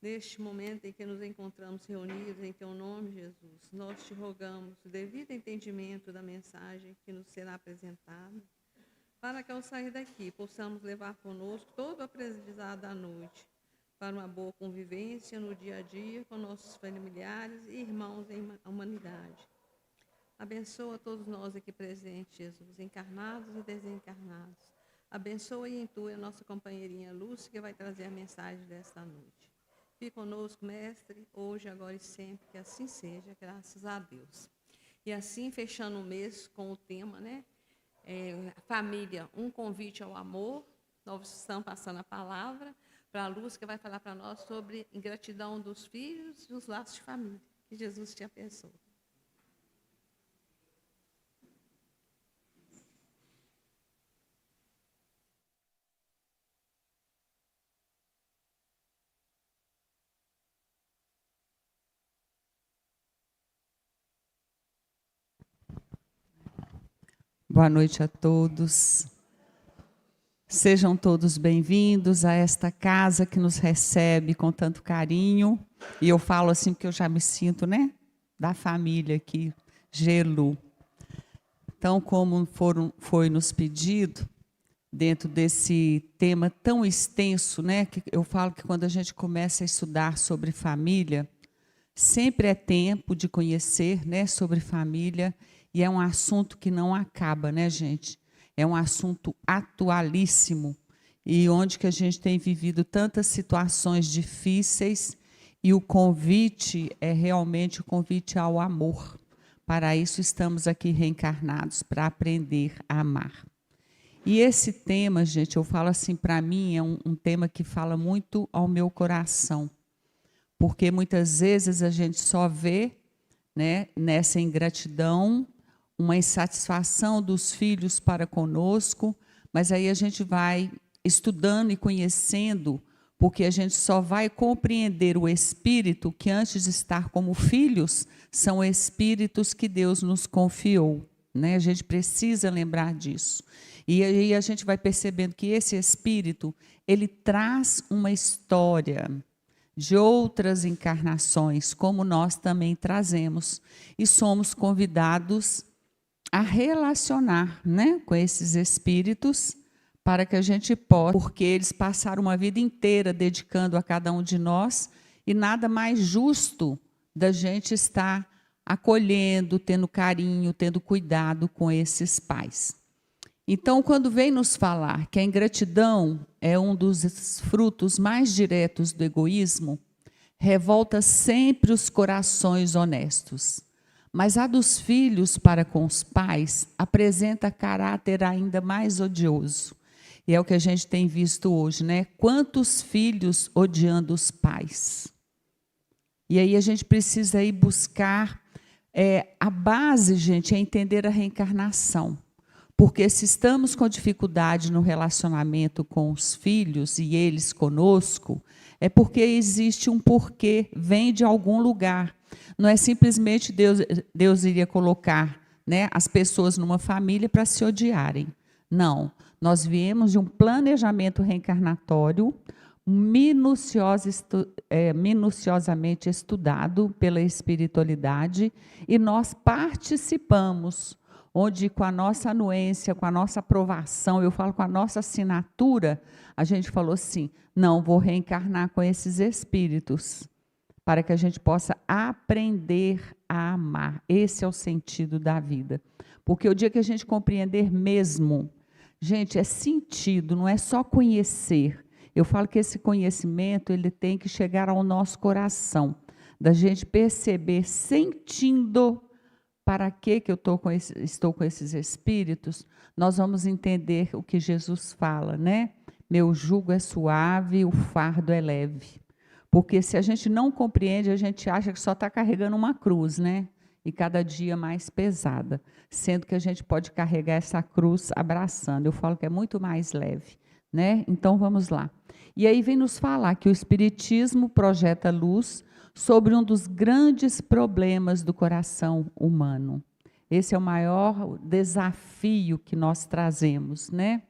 Neste momento em que nos encontramos reunidos em Teu nome, Jesus, nós te rogamos o devido entendimento da mensagem que nos será apresentada, para que ao sair daqui possamos levar conosco todo o aprendizado da noite, para uma boa convivência no dia a dia com nossos familiares e irmãos em humanidade. Abençoa todos nós aqui presentes, Jesus, encarnados e desencarnados. Abençoa e intui a nossa companheirinha Lúcia, que vai trazer a mensagem desta noite. Fique conosco, mestre, hoje, agora e sempre, que assim seja, graças a Deus. E assim, fechando o mês com o tema, né? Família, um convite ao amor. Nós estamos passando a palavra para a Lúcia, que vai falar para nós sobre ingratidão dos filhos e os laços de família. Que Jesus te abençoe. Boa noite a todos. Sejam todos bem-vindos a esta casa que nos recebe com tanto carinho. E eu falo assim porque eu já me sinto, né, da família aqui, Gelu. Então, como foi nos pedido, dentro desse tema tão extenso, né, que eu falo que quando a gente começa a estudar sobre família, sempre é tempo de conhecer, né, sobre família. E é um assunto que não acaba, né, gente? É um assunto atualíssimo e onde que a gente tem vivido tantas situações difíceis e o convite é realmente o convite ao amor. Para isso estamos aqui reencarnados, para aprender a amar. E esse tema, gente, eu falo assim, para mim é um tema que fala muito ao meu coração, porque muitas vezes a gente só vê, né, nessa ingratidão, uma insatisfação dos filhos para conosco, mas aí a gente vai estudando e conhecendo, porque a gente só vai compreender o espírito que antes de estar como filhos, são espíritos que Deus nos confiou, né? A gente precisa lembrar disso. E aí a gente vai percebendo que esse espírito, ele traz uma história de outras encarnações, como nós também trazemos, e somos convidados a relacionar, né, com esses espíritos, para que a gente possa, porque eles passaram uma vida inteira dedicando a cada um de nós, e nada mais justo da gente estar acolhendo, tendo carinho, tendo cuidado com esses pais. Então, quando vem nos falar que a ingratidão é um dos frutos mais diretos do egoísmo, revolta sempre os corações honestos. Mas a dos filhos para com os pais apresenta caráter ainda mais odioso. E é o que a gente tem visto hoje, né? Quantos filhos odiando os pais? E aí a gente precisa ir buscar a base, gente, é entender a reencarnação. Porque se estamos com dificuldade no relacionamento com os filhos e eles conosco, é porque existe um porquê, vem de algum lugar. Não é simplesmente Deus iria colocar, né, as pessoas numa família para se odiarem. Não, nós viemos de um planejamento reencarnatório minuciosamente estudado pela espiritualidade e nós participamos, onde com a nossa anuência, com a nossa aprovação, eu falo com a nossa assinatura, a gente falou assim, não, vou reencarnar com esses espíritos, para que a gente possa aprender a amar. Esse é o sentido da vida. Porque o dia que a gente compreender mesmo, gente, é sentido, não é só conhecer. Eu falo que esse conhecimento, ele tem que chegar ao nosso coração, da gente perceber, sentindo, para que eu estou com esses espíritos, nós vamos entender o que Jesus fala, né? Meu jugo é suave, o fardo é leve. Porque se a gente não compreende, a gente acha que só está carregando uma cruz, né? E cada dia mais pesada. Sendo que a gente pode carregar essa cruz abraçando. Eu falo que é muito mais leve, né? Então vamos lá. E aí vem nos falar que o Espiritismo projeta luz sobre um dos grandes problemas do coração humano. Esse é o maior desafio que nós trazemos, né?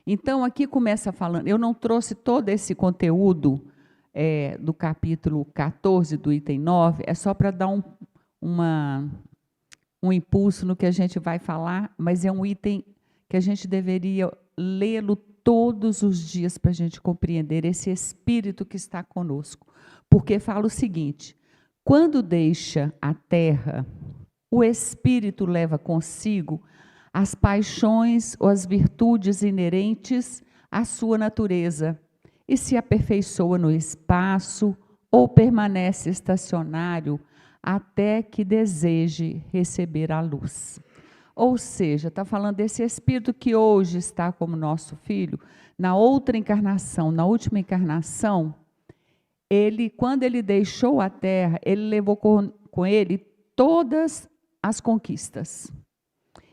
Então, aqui começa falando, eu não trouxe todo esse conteúdo do capítulo 14, do item 9, é só para dar um impulso no que a gente vai falar, mas é um item que a gente deveria lê-lo todos os dias para a gente compreender esse Espírito que está conosco. Porque fala o seguinte: quando deixa a terra, o Espírito leva consigo as paixões ou as virtudes inerentes à sua natureza e se aperfeiçoa no espaço ou permanece estacionário até que deseje receber a luz. Ou seja, está falando desse Espírito que hoje está como nosso filho, na outra encarnação, na última encarnação, quando ele deixou a terra, ele levou com ele todas as conquistas.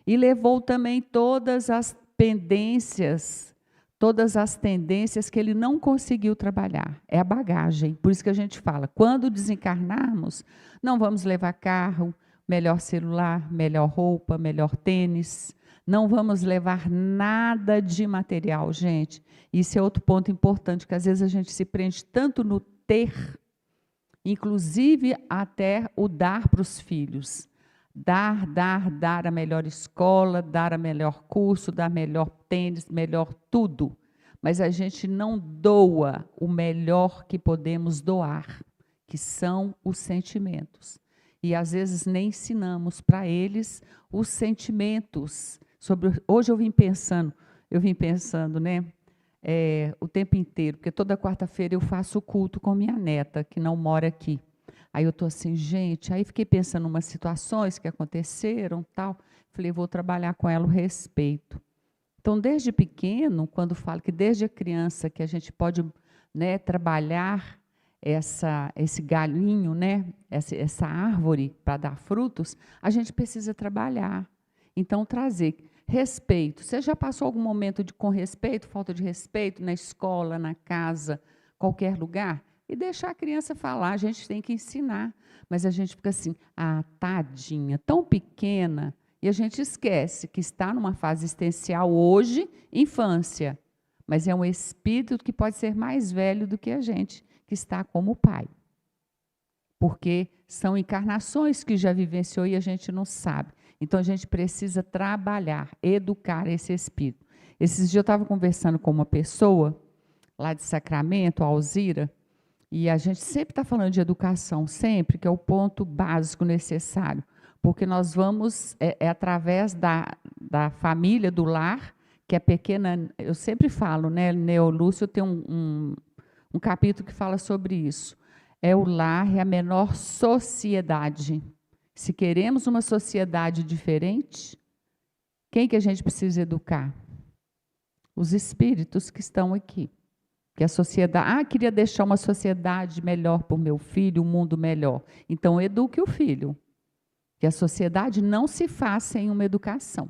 E levou também todas as pendências, todas as tendências que ele não conseguiu trabalhar. É a bagagem. Por isso que a gente fala, quando desencarnarmos, não vamos levar carro, melhor celular, melhor roupa, melhor tênis. Não vamos levar nada de material, gente. Isso é outro ponto importante, que às vezes a gente se prende tanto no ter, inclusive até o dar para os filhos. Dar a melhor escola, dar a melhor curso, dar melhor tênis, melhor tudo. Mas a gente não doa o melhor que podemos doar, que são os sentimentos. E às vezes nem ensinamos para eles os sentimentos. Hoje eu vim pensando, né? O tempo inteiro, porque toda quarta-feira eu faço o culto com minha neta, que não mora aqui. Aí eu estou assim, gente, aí fiquei pensando em umas situações que aconteceram, tal. Falei, vou trabalhar com ela o respeito. Então, desde pequeno, quando falo que desde a criança que a gente pode, né, trabalhar esse galinho, né, essa árvore para dar frutos, a gente precisa trabalhar. Então, trazer respeito. Você já passou algum momento com respeito, falta de respeito, na escola, na casa, qualquer lugar? E deixar a criança falar, a gente tem que ensinar. Mas a gente fica assim, tadinha, tão pequena, e a gente esquece que está numa fase existencial hoje, infância. Mas é um espírito que pode ser mais velho do que a gente, que está como pai. Porque são encarnações que já vivenciou e a gente não sabe. Então, a gente precisa trabalhar, educar esse espírito. Esses dias eu estava conversando com uma pessoa, lá de Sacramento, a Alzira, e a gente sempre está falando de educação, sempre, que é o ponto básico necessário, porque nós vamos, através da família, do lar, que é pequena, eu sempre falo, né, Neo Lúcio tem um capítulo que fala sobre isso. O lar é a menor sociedade. Se queremos uma sociedade diferente, quem que a gente precisa educar? Os espíritos que estão aqui. Que a sociedade, queria deixar uma sociedade melhor para o meu filho, um mundo melhor. Então, eduque o filho. Que a sociedade não se faz sem uma educação.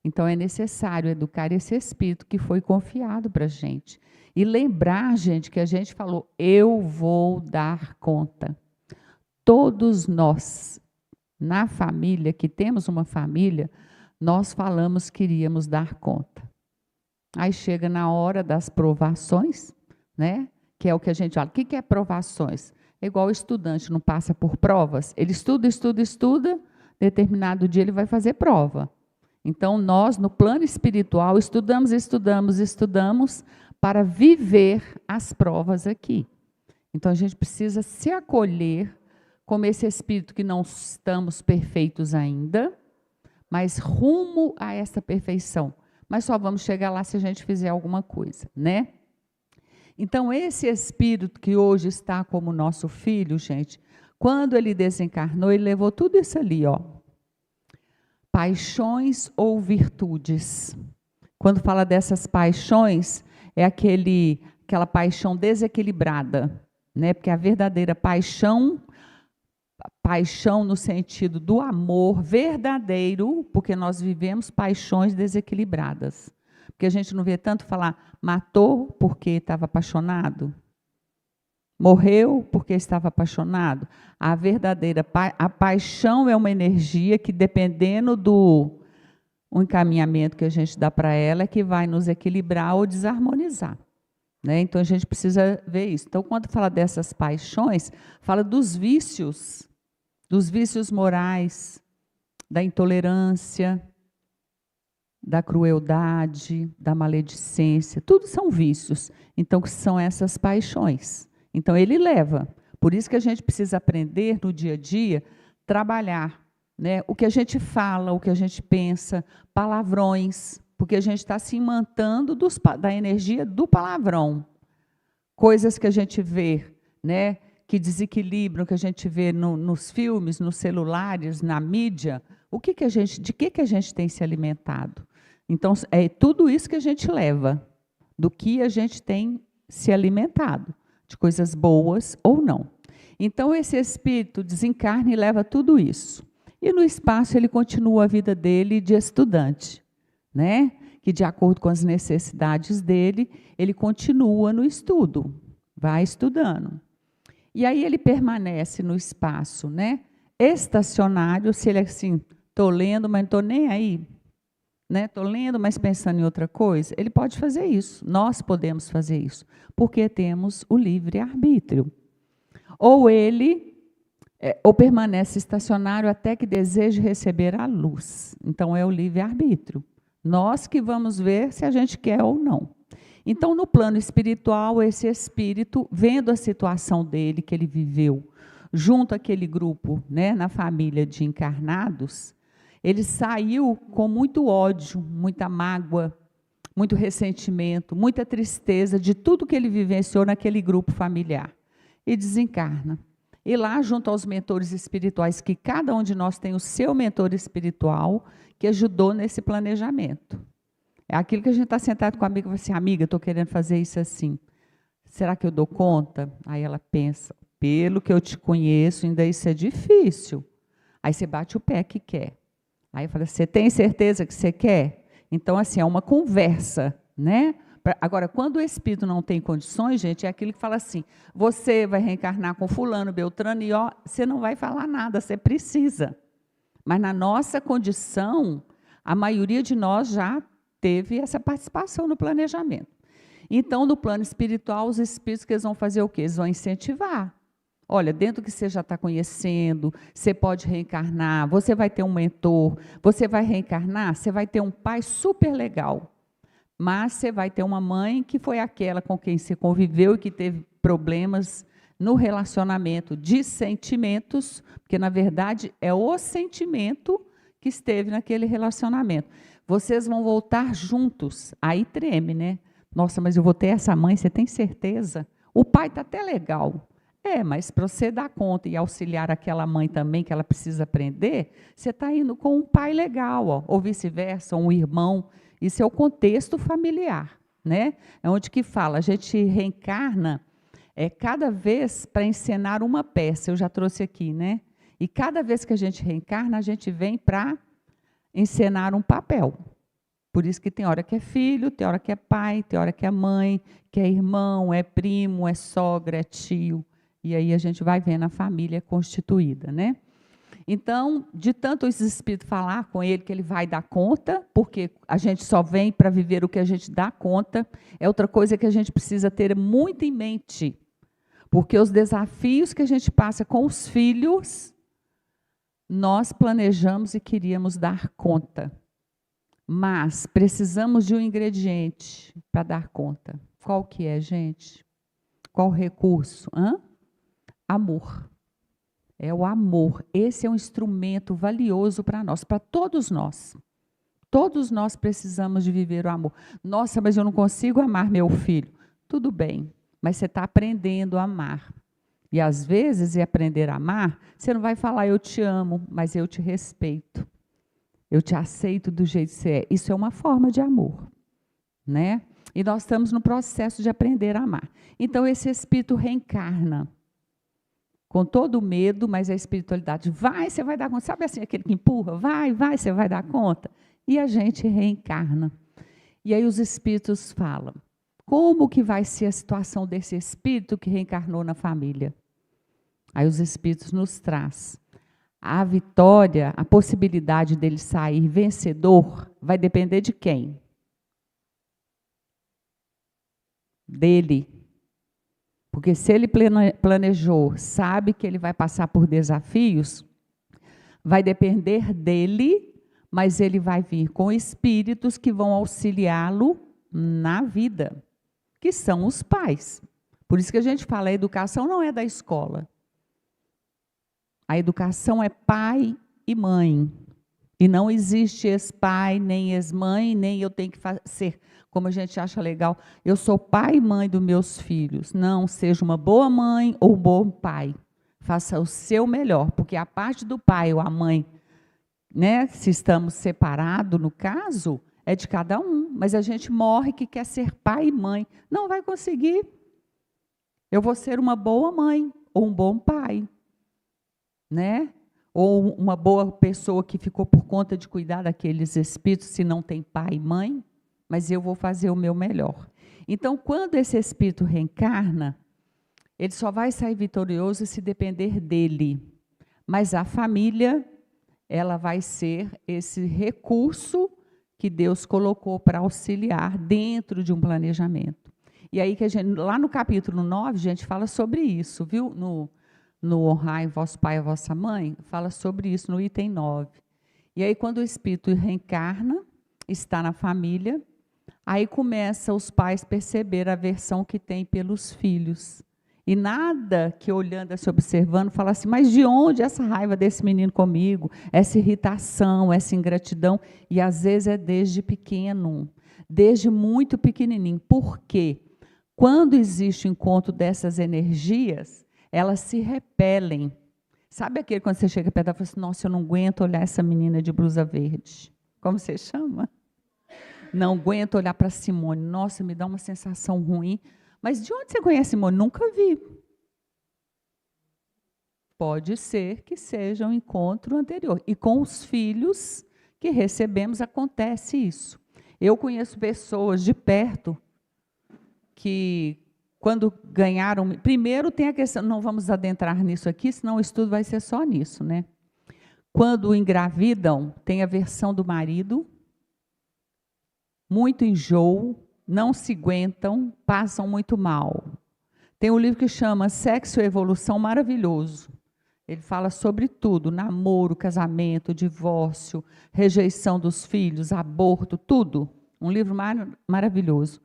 Então, é necessário educar esse espírito que foi confiado para a gente. E lembrar, gente, que a gente falou, eu vou dar conta. Todos nós, na família, que temos uma família, nós falamos que iríamos dar conta. Aí chega na hora das provações, né? Que é o que a gente fala. O que é provações? É igual o estudante, não passa por provas. Ele estuda, determinado dia ele vai fazer prova. Então, nós, no plano espiritual, estudamos para viver as provas aqui. Então, a gente precisa se acolher como esse espírito que não estamos perfeitos ainda, mas rumo a essa perfeição. Mas só vamos chegar lá se a gente fizer alguma coisa, né? Então, esse espírito que hoje está como nosso filho, gente, quando ele desencarnou, ele levou tudo isso ali, ó. Paixões ou virtudes. Quando fala dessas paixões, é aquela paixão desequilibrada, né? Porque a verdadeira paixão no sentido do amor verdadeiro, porque nós vivemos paixões desequilibradas. Porque a gente não vê tanto falar, matou porque estava apaixonado, morreu porque estava apaixonado. A verdadeira paixão é uma energia que, dependendo do encaminhamento que a gente dá para ela, é que vai nos equilibrar ou desarmonizar. né? Então, a gente precisa ver isso. Então, quando fala dessas paixões, fala dos vícios morais, da intolerância, da crueldade, da maledicência, tudo são vícios. Então, que são essas paixões. Então, ele leva. Por isso que a gente precisa aprender no dia a dia, trabalhar, né? O que a gente fala, o que a gente pensa, palavrões, porque a gente está se imantando da energia do palavrão. Coisas que a gente vê, né? Que desequilibram, que a gente vê nos filmes, nos celulares, na mídia. De que a gente tem se alimentado? Então, é tudo isso que a gente leva, do que a gente tem se alimentado, de coisas boas ou não. Então, esse espírito desencarna e leva tudo isso. E no espaço ele continua a vida dele de estudante, né? Que de acordo com as necessidades dele, ele continua no estudo, vai estudando. E aí ele permanece no espaço, né? Estacionário, se ele é assim, estou lendo, mas não estou nem aí, né? Estou lendo, mas pensando em outra coisa, ele pode fazer isso, nós podemos fazer isso, porque temos o livre-arbítrio. Ou permanece estacionário até que deseje receber a luz. Então, é o livre-arbítrio. Nós que vamos ver se a gente quer ou não. Então, no plano espiritual, esse espírito, vendo a situação dele, que ele viveu, junto àquele grupo, né, na família de encarnados, ele saiu com muito ódio, muita mágoa, muito ressentimento, muita tristeza de tudo que ele vivenciou naquele grupo familiar. E desencarna. E lá, junto aos mentores espirituais, que cada um de nós tem o seu mentor espiritual, que ajudou nesse planejamento. É aquilo que a gente está sentado com a amiga e fala assim, amiga, estou querendo fazer isso assim. Será que eu dou conta? Aí ela pensa, pelo que eu te conheço, ainda isso é difícil. Aí você bate o pé que quer. Aí fala, você tem certeza que você quer? Então, assim, é uma conversa, né? Agora, quando o espírito não tem condições, gente, é aquilo que fala assim, você vai reencarnar com fulano, beltrano, e ó, você não vai falar nada, você precisa. Mas na nossa condição, a maioria de nós já teve essa participação no planejamento. Então, no plano espiritual, os espíritos que eles vão fazer o quê? Eles vão incentivar. Olha, dentro do que você já está conhecendo, você pode reencarnar, você vai ter um mentor, você vai reencarnar, você vai ter um pai super legal. Mas você vai ter uma mãe que foi aquela com quem você conviveu e que teve problemas no relacionamento de sentimentos, porque, na verdade, é o sentimento que esteve naquele relacionamento. Vocês vão voltar juntos, aí treme, né? Nossa, mas eu vou ter essa mãe, você tem certeza? O pai está até legal. Mas para você dar conta e auxiliar aquela mãe também, que ela precisa aprender, você está indo com um pai legal, ó, ou vice-versa, um irmão. Isso é o contexto familiar, né? É onde que fala, a gente reencarna cada vez para encenar uma peça, eu já trouxe aqui, né? E cada vez que a gente reencarna, a gente vem para encenar um papel. Por isso que tem hora que é filho, tem hora que é pai, tem hora que é mãe, que é irmão, é primo, é sogra, é tio. E aí a gente vai vendo a família constituída, né? Então, de tanto esse espírito falar com ele que ele vai dar conta, porque a gente só vem para viver o que a gente dá conta, é outra coisa que a gente precisa ter muito em mente. Porque os desafios que a gente passa com os filhos, nós planejamos e queríamos dar conta. Mas precisamos de um ingrediente para dar conta. Qual que é, gente? Qual recurso? Amor. É o amor. Esse é um instrumento valioso para nós, para todos nós. Todos nós precisamos de viver o amor. Nossa, mas eu não consigo amar meu filho. Tudo bem, mas você está aprendendo a amar. E às vezes, aprender a amar, você não vai falar eu te amo, mas eu te respeito. Eu te aceito do jeito que você é. Isso é uma forma de amor, né? E nós estamos no processo de aprender a amar. Então, esse espírito reencarna com todo o medo, mas a espiritualidade vai, você vai dar conta. Sabe assim, aquele que empurra? Vai, você vai dar conta. E a gente reencarna. E aí os espíritos falam, como que vai ser a situação desse espírito que reencarnou na família? Aí os espíritos nos trazem. A vitória, a possibilidade dele sair vencedor, vai depender de quem? dele. Porque se ele planejou, sabe que ele vai passar por desafios, vai depender dele, mas ele vai vir com espíritos que vão auxiliá-lo na vida, que são os pais. Por isso que a gente fala, a educação não é da escola. A educação é pai e mãe. E não existe ex-pai, nem ex-mãe, nem eu tenho que ser, como a gente acha legal, eu sou pai e mãe dos meus filhos. Não, seja uma boa mãe ou um bom pai. Faça o seu melhor, porque a parte do pai ou a mãe, né, se estamos separados, no caso, é de cada um. Mas a gente morre que quer ser pai e mãe. Não vai conseguir. Eu vou ser uma boa mãe ou um bom pai, né? Ou uma boa pessoa que ficou por conta de cuidar daqueles espíritos, se não tem pai e mãe, mas eu vou fazer o meu melhor. Então, quando esse espírito reencarna, ele só vai sair vitorioso se depender dele. Mas a família, ela vai ser esse recurso que Deus colocou para auxiliar dentro de um planejamento. E aí, que a gente, lá no capítulo 9, a gente fala sobre isso, viu? No honrai vosso pai e vossa mãe, fala sobre isso no item 9. E aí, quando o espírito reencarna, está na família, aí começa os pais a perceber a aversão que tem pelos filhos. E nada que olhando, se observando, fala assim, mas de onde essa raiva desse menino comigo? Essa irritação, essa ingratidão? E às vezes é desde pequeno, desde muito pequenininho. Por quê? Quando existe o encontro dessas energias, elas se repelem. Sabe aquele quando você chega perto e fala assim, nossa, eu não aguento olhar essa menina de blusa verde. Como você chama? Não aguento olhar para Simone. Nossa, me dá uma sensação ruim. Mas de onde você conhece Simone? Nunca vi. Pode ser que seja um encontro anterior. E com os filhos que recebemos acontece isso. Eu conheço pessoas de perto que, quando ganharam... Primeiro tem a questão, não vamos adentrar nisso aqui, senão o estudo vai ser só nisso, né? Quando engravidam, tem a versão do marido, muito enjoo, não se aguentam, passam muito mal. Tem um livro que chama Sexo e Evolução, maravilhoso. Ele fala sobre tudo, namoro, casamento, divórcio, rejeição dos filhos, aborto, tudo. Um livro maravilhoso.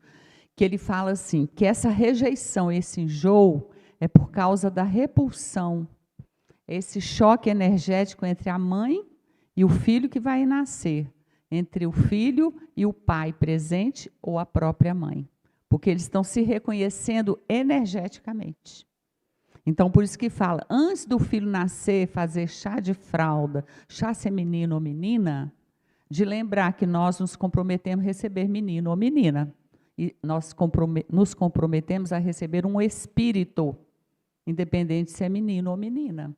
Que ele fala assim, que essa rejeição, esse enjoo, é por causa da repulsão, esse choque energético entre a mãe e o filho que vai nascer, entre o filho e o pai presente ou a própria mãe, porque eles estão se reconhecendo energeticamente. Então, por isso que fala, antes do filho nascer, fazer chá de fralda, chá ser menino ou menina, de lembrar que nós nos comprometemos a receber menino ou menina. E nós nos comprometemos a receber um espírito, independente se é menino ou menina.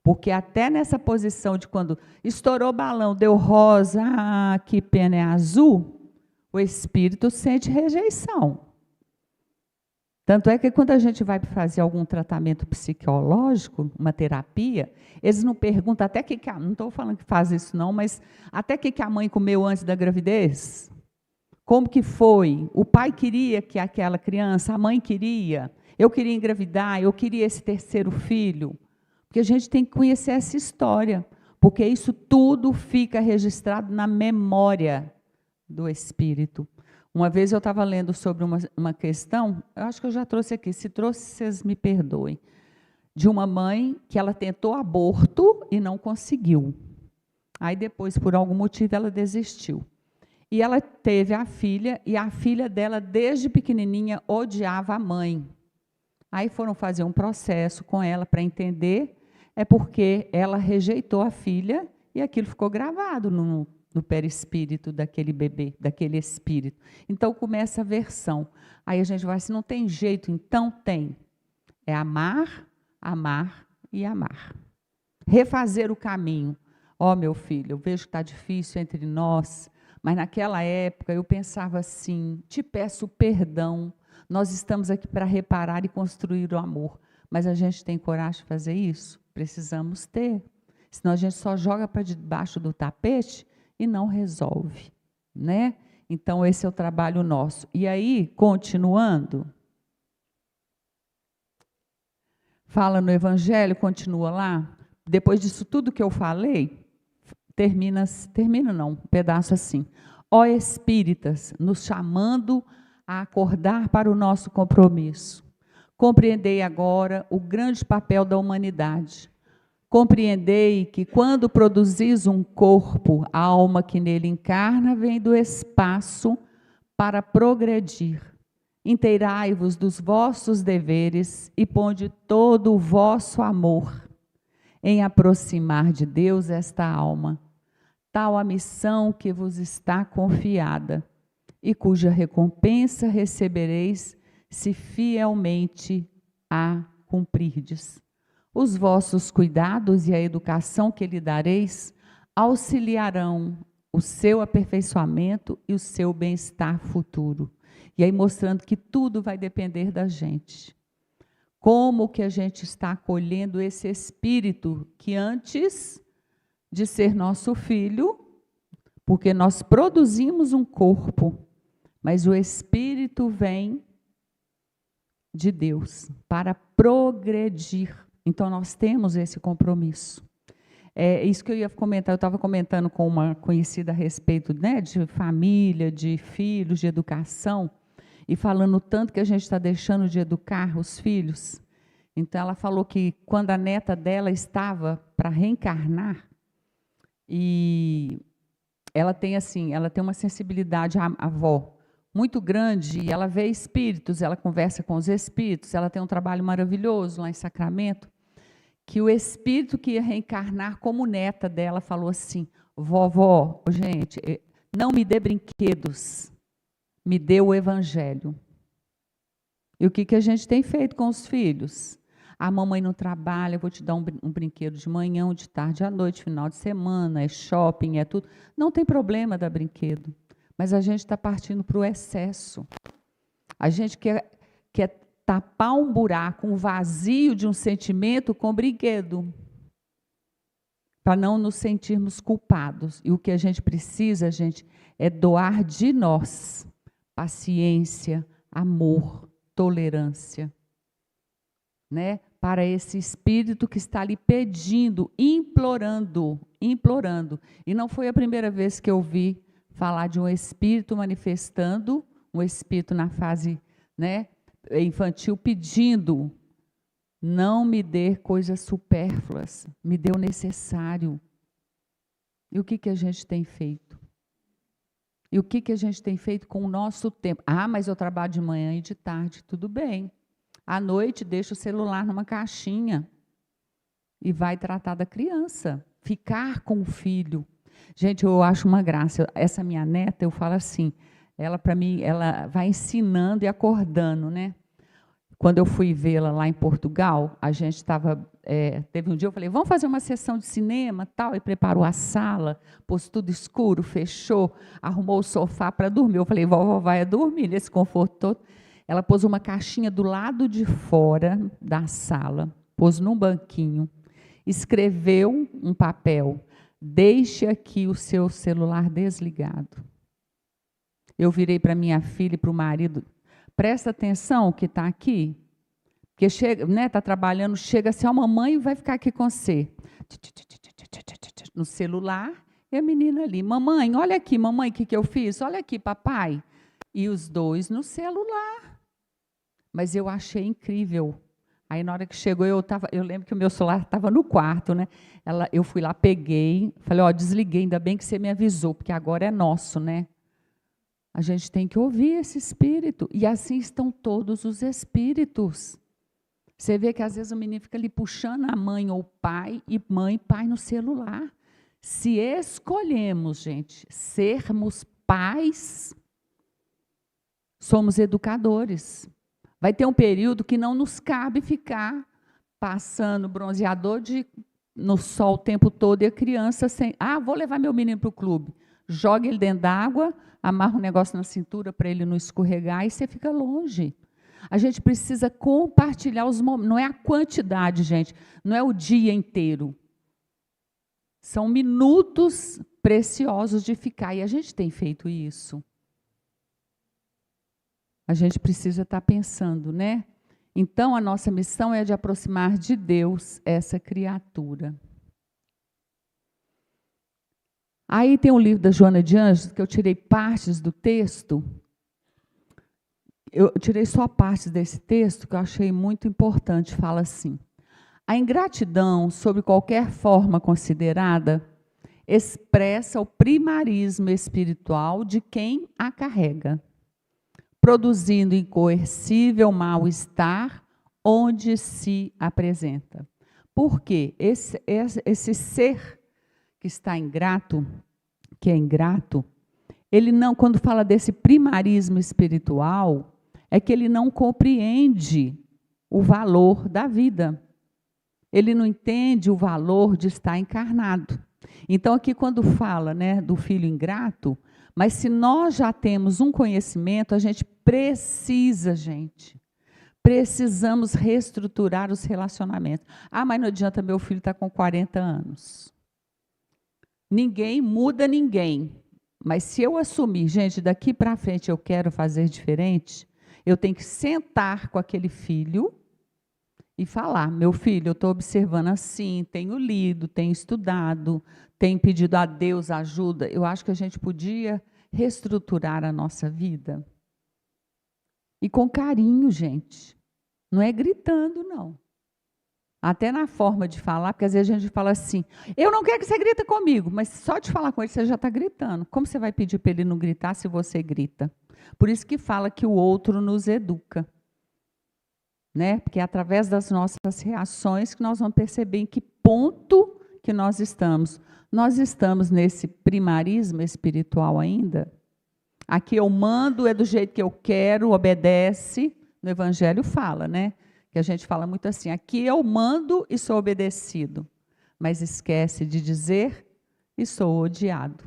Porque até nessa posição de quando estourou o balão, deu rosa, que pena, é azul, o espírito sente rejeição. Tanto é que quando a gente vai fazer algum tratamento psicológico, uma terapia, eles não perguntam até que não estou falando que faz isso não, mas até que a mãe comeu antes da gravidez? Como que foi? O pai queria que aquela criança, a mãe queria, eu queria engravidar, eu queria esse terceiro filho. Porque a gente tem que conhecer essa história, porque isso tudo fica registrado na memória do espírito. Uma vez eu estava lendo sobre uma questão, eu acho que eu já trouxe aqui, se trouxe, vocês me perdoem, de uma mãe que ela tentou aborto e não conseguiu. Aí depois, por algum motivo, ela desistiu. E ela teve a filha, e a filha dela, desde pequenininha, odiava a mãe. Aí foram fazer um processo com ela para entender, é porque ela rejeitou a filha e aquilo ficou gravado no perispírito daquele bebê, daquele espírito. Então começa a versão. Aí a gente vai assim, não tem jeito, então tem. É amar, amar e amar. Refazer o caminho. Ó, meu filho, eu vejo que está difícil entre nós, mas naquela época eu pensava assim, te peço perdão, nós estamos aqui para reparar e construir o amor, mas a gente tem coragem de fazer isso? Precisamos ter, senão a gente só joga para debaixo do tapete e não resolve, né? Então, esse é o trabalho nosso. E aí, continuando, fala no Evangelho, continua lá. Depois disso tudo que eu falei, termina não, um pedaço assim. Ó espíritas, nos chamando a acordar para o nosso compromisso. Compreendei agora o grande papel da humanidade. Compreendei que quando produzis um corpo, a alma que nele encarna vem do espaço para progredir. Inteirai-vos dos vossos deveres e ponde todo o vosso amor em aproximar de Deus esta alma, tal a missão que vos está confiada, e cuja recompensa recebereis se fielmente a cumprirdes. Os vossos cuidados e a educação que lhe dareis auxiliarão o seu aperfeiçoamento e o seu bem-estar futuro. E aí mostrando que tudo vai depender da gente. Como que a gente está acolhendo esse espírito que antes de ser nosso filho, porque nós produzimos um corpo, mas o espírito vem de Deus para progredir. Então nós temos esse compromisso. É isso que eu ia comentar, eu estava comentando com uma conhecida a respeito, né, de família, de filhos, de educação, e falando tanto que a gente está deixando de educar os filhos. Então ela falou que quando a neta dela estava para reencarnar, e ela tem uma sensibilidade, a avó, muito grande, e ela vê espíritos, ela conversa com os espíritos, ela tem um trabalho maravilhoso lá em Sacramento, que o espírito que ia reencarnar como neta dela falou assim: vovó, gente, não me dê brinquedos, me dê o evangelho. E o que a gente tem feito com os filhos? A mamãe não trabalha, eu vou te dar um brinquedo de manhã, de tarde, à noite, final de semana, é shopping, é tudo. Não tem problema dar brinquedo, mas a gente está partindo para o excesso. A gente quer tapar um buraco, um vazio de um sentimento com brinquedo, para não nos sentirmos culpados. E o que a gente precisa, gente, é doar de nós paciência, amor, tolerância, né? Para esse espírito que está ali pedindo, implorando. E não foi a primeira vez que eu vi falar de um espírito manifestando, um espírito na fase, né, infantil, pedindo: não me dê coisas supérfluas, me dê o necessário. E o que a gente tem feito? E o que a gente tem feito com o nosso tempo? Ah, mas eu trabalho de manhã e de tarde. Tudo bem. À noite, deixa o celular numa caixinha e vai tratar da criança. Ficar com o filho. Gente, eu acho uma graça. Essa minha neta, eu falo assim, ela, para mim, ela vai ensinando e acordando, né? Quando eu fui vê-la lá em Portugal, a gente estava... teve um dia, eu falei, vamos fazer uma sessão de cinema, tal, e preparou a sala, pôs tudo escuro, fechou, arrumou o sofá para dormir. Eu falei, vovó vai dormir nesse conforto todo. Ela pôs uma caixinha do lado de fora da sala, pôs num banquinho, escreveu um papel: deixe aqui o seu celular desligado. Eu virei para minha filha e para o marido: presta atenção que está aqui, porque chega, né, está trabalhando, chega assim, a mamãe vai ficar aqui com você. No celular, e a menina ali: mamãe, olha aqui, mamãe, o que eu fiz? Olha aqui, papai. E os dois no celular. Mas eu achei incrível. Aí, na hora que chegou, eu lembro que o meu celular estava no quarto, né? Eu fui lá, peguei, falei: ó, desliguei, ainda bem que você me avisou, porque agora é nosso, né? A gente tem que ouvir esse espírito. E assim estão todos os espíritos. Você vê que às vezes o menino fica ali puxando a mãe ou o pai, e mãe e pai no celular. Se escolhemos, gente, sermos pais, somos educadores. Vai ter um período que não nos cabe ficar passando bronzeador no sol o tempo todo, e a criança sem... Ah, vou levar meu menino para o clube. Joga ele dentro d'água, amarra um negócio na cintura para ele não escorregar, e você fica longe. A gente precisa compartilhar os momentos. Não é a quantidade, gente, não é o dia inteiro. São minutos preciosos de ficar, e a gente tem feito isso. A gente precisa estar pensando, né? Então, a nossa missão é de aproximar de Deus essa criatura. Aí tem um livro da Joana de Ângeles, que eu tirei partes do texto. Eu tirei só partes desse texto, que eu achei muito importante. Fala assim: a ingratidão, sob qualquer forma considerada, expressa o primarismo espiritual de quem a carrega, produzindo incoercível mal-estar onde se apresenta. Porque esse ser que está ingrato, que é ingrato, ele não, quando fala desse primarismo espiritual, é que ele não compreende o valor da vida. Ele não entende o valor de estar encarnado. Então, aqui quando fala, né, do filho ingrato, mas se nós já temos um conhecimento, a gente precisa, precisamos reestruturar os relacionamentos. Ah, mas não adianta, meu filho está com 40 anos. Ninguém muda ninguém. Mas se eu assumir, gente, daqui para frente eu quero fazer diferente, eu tenho que sentar com aquele filho e falar: meu filho, eu estou observando assim, tenho lido, tenho estudado, tenho pedido a Deus ajuda. Eu acho que a gente podia reestruturar a nossa vida. E com carinho, gente. Não é gritando, não. Até na forma de falar, porque às vezes a gente fala assim: eu não quero que você grita comigo, mas só de falar com ele você já está gritando. Como você vai pedir para ele não gritar se você grita? Por isso que fala que o outro nos educa. Né? Porque é através das nossas reações que nós vamos perceber em que ponto que nós estamos. Nós estamos nesse primarismo espiritual ainda. Aqui eu mando, é do jeito que eu quero, obedece. No Evangelho fala, né? Que a gente fala muito assim: aqui eu mando e sou obedecido. Mas esquece de dizer e sou odiado.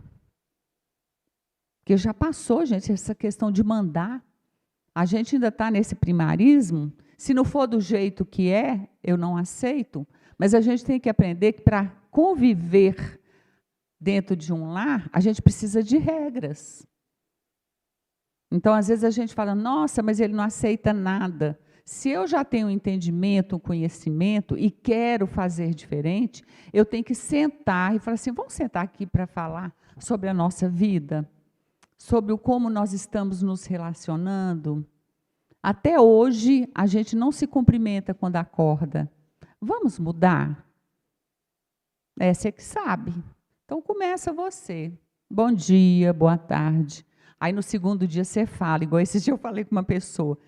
Porque já passou, gente, essa questão de mandar. A gente ainda está nesse primarismo. Se não for do jeito que é, eu não aceito. Mas a gente tem que aprender que para conviver dentro de um lar, a gente precisa de regras. Então, às vezes a gente fala: nossa, mas ele não aceita nada. Se eu já tenho um entendimento, um conhecimento e quero fazer diferente, eu tenho que sentar e falar assim: vamos sentar aqui para falar sobre a nossa vida, sobre o como nós estamos nos relacionando. Até hoje, a gente não se cumprimenta quando acorda. Vamos mudar? Você que sabe. Então, começa você. Bom dia, boa tarde. Aí, no segundo dia, você fala. Igual esse dia eu falei com uma pessoa.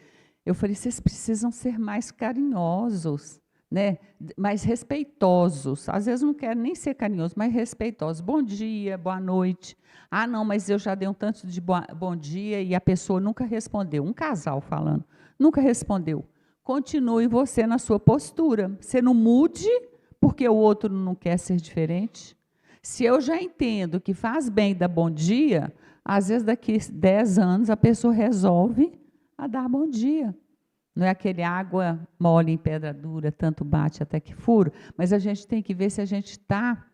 Eu falei: vocês precisam ser mais carinhosos, né? Mais respeitosos. Às vezes não quero nem ser carinhoso, mas respeitosos. Bom dia, boa noite. Ah, não, mas eu já dei um tanto de bom dia e a pessoa nunca respondeu. Um casal falando, nunca respondeu. Continue você na sua postura. Você não mude porque o outro não quer ser diferente. Se eu já entendo que faz bem dar bom dia, às vezes daqui 10 anos a pessoa resolve a dar bom dia. Não é aquele água mole em pedra dura, tanto bate até que fura, mas a gente tem que ver se a gente está...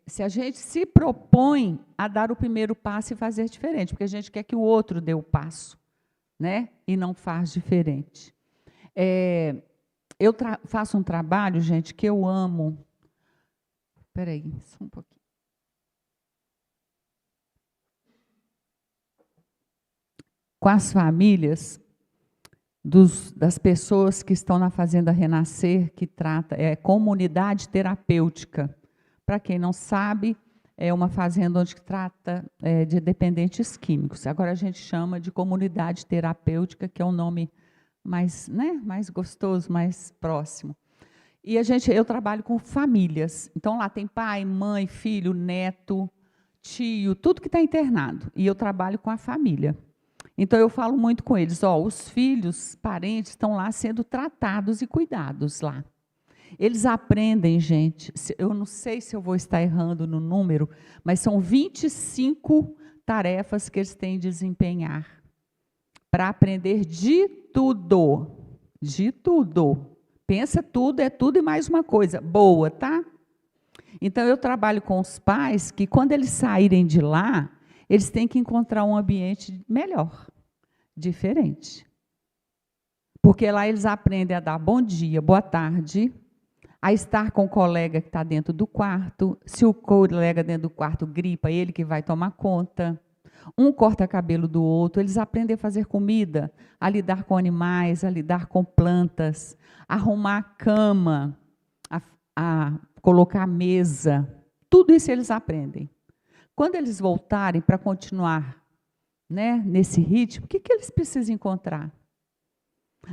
se a gente se propõe a dar o primeiro passo e fazer diferente, porque a gente quer que o outro dê o passo, né? E não faz diferente. Eu faço um trabalho, gente, que eu amo. Espera aí, só um pouquinho. Com as famílias das pessoas que estão na Fazenda Renascer, que trata, comunidade terapêutica. Para quem não sabe, é uma fazenda onde trata de dependentes químicos. Agora a gente chama de comunidade terapêutica, que é um nome mais, né, mais gostoso, mais próximo. E eu trabalho com famílias. Então, lá tem pai, mãe, filho, neto, tio, tudo que está internado. E eu trabalho com a família. Então, eu falo muito com eles: os filhos, parentes, estão lá sendo tratados e cuidados lá. Eles aprendem, gente, eu não sei se eu vou estar errando no número, mas são 25 tarefas que eles têm de desempenhar para aprender de tudo. De tudo. Pensa tudo, é tudo e mais uma coisa. Boa, tá? Então, eu trabalho com os pais que, quando eles saírem de lá, eles têm que encontrar um ambiente melhor, diferente. Porque lá eles aprendem a dar bom dia, boa tarde, a estar com o colega que está dentro do quarto. Se o colega dentro do quarto gripa, ele que vai tomar conta. Um corta cabelo do outro. Eles aprendem a fazer comida, a lidar com animais, a lidar com plantas, a arrumar a cama, a colocar a mesa. Tudo isso eles aprendem. Quando eles voltarem para continuar, né, nesse ritmo, o que eles precisam encontrar?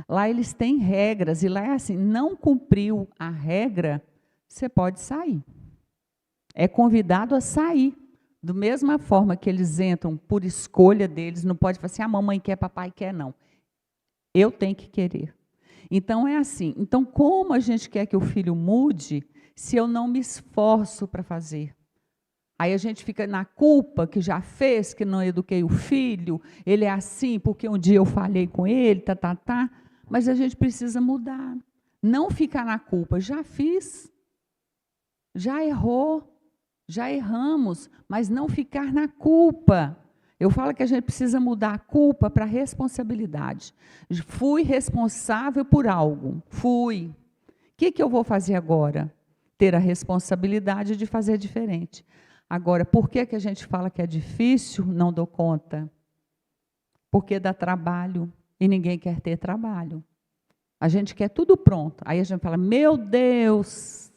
Lá eles têm regras, e lá é assim, não cumpriu a regra, você pode sair. É convidado a sair. Da mesma forma que eles entram por escolha deles, não pode falar assim, a mamãe quer, papai quer, não. Eu tenho que querer. Então é assim, então como a gente quer que o filho mude, se eu não me esforço para fazer? Aí a gente fica na culpa que já fez, que não eduquei o filho, ele é assim porque um dia eu falei com ele, mas a gente precisa mudar. Não ficar na culpa, já fiz, já errou, já erramos, mas não ficar na culpa. Eu falo que a gente precisa mudar a culpa para a responsabilidade. Fui responsável por algo, fui. O que eu vou fazer agora? Ter a responsabilidade de fazer diferente. Agora, por que a gente fala que é difícil? Não dou conta. Porque dá trabalho e ninguém quer ter trabalho. A gente quer tudo pronto. Aí a gente fala, meu Deus,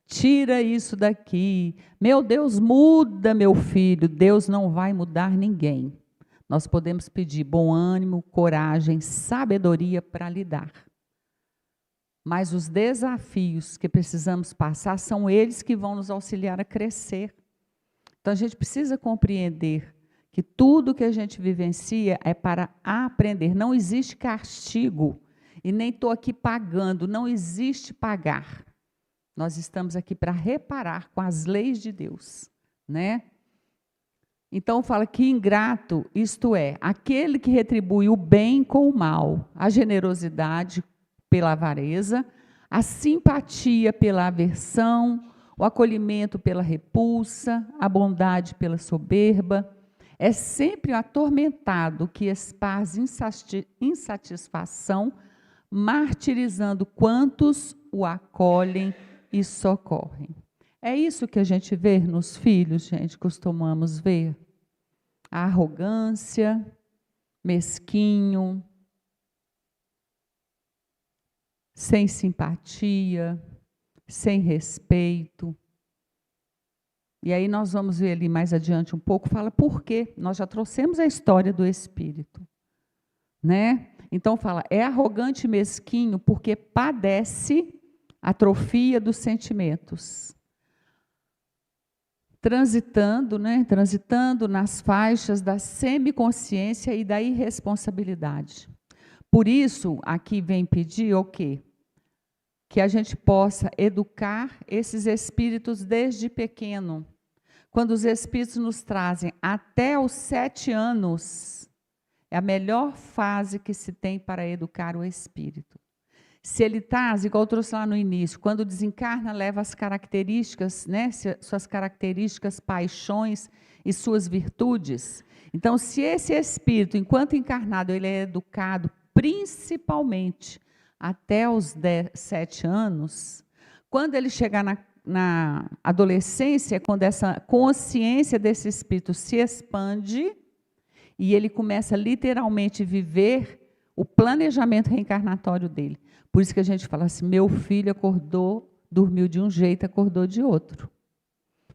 tira isso daqui. Meu Deus, muda meu filho. Deus não vai mudar ninguém. Nós podemos pedir bom ânimo, coragem, sabedoria para lidar. Mas os desafios que precisamos passar são eles que vão nos auxiliar a crescer. Então, a gente precisa compreender que tudo que a gente vivencia é para aprender. Não existe castigo e nem estou aqui pagando, não existe pagar. Nós estamos aqui para reparar com as leis de Deus, né? Então, fala que ingrato, isto é, aquele que retribui o bem com o mal, a generosidade pela avareza, a simpatia pela aversão, o acolhimento pela repulsa, a bondade pela soberba. É sempre o atormentado que esparze insatisfação, martirizando quantos o acolhem e socorrem. É isso que a gente vê nos filhos, gente, costumamos ver. A arrogância, mesquinho, sem simpatia, sem respeito. E aí nós vamos ver ali mais adiante um pouco, fala por quê. Nós já trouxemos a história do espírito, né? Então fala, é arrogante e mesquinho porque padece atrofia dos sentimentos. Transitando nas faixas da semiconsciência e da irresponsabilidade. Por isso, aqui vem pedir o quê? Que a gente possa educar esses espíritos desde pequeno. Quando os espíritos nos trazem até os 7 anos, é a melhor fase que se tem para educar o espírito. Se ele traz, igual eu trouxe lá no início, quando desencarna, leva as características, né, suas características, paixões e suas virtudes. Então, se esse espírito, enquanto encarnado, ele é educado principalmente até os 7 anos, quando ele chegar na adolescência, quando essa consciência desse espírito se expande e ele começa literalmente a viver o planejamento reencarnatório dele. Por isso que a gente fala assim, meu filho acordou, dormiu de um jeito, acordou de outro.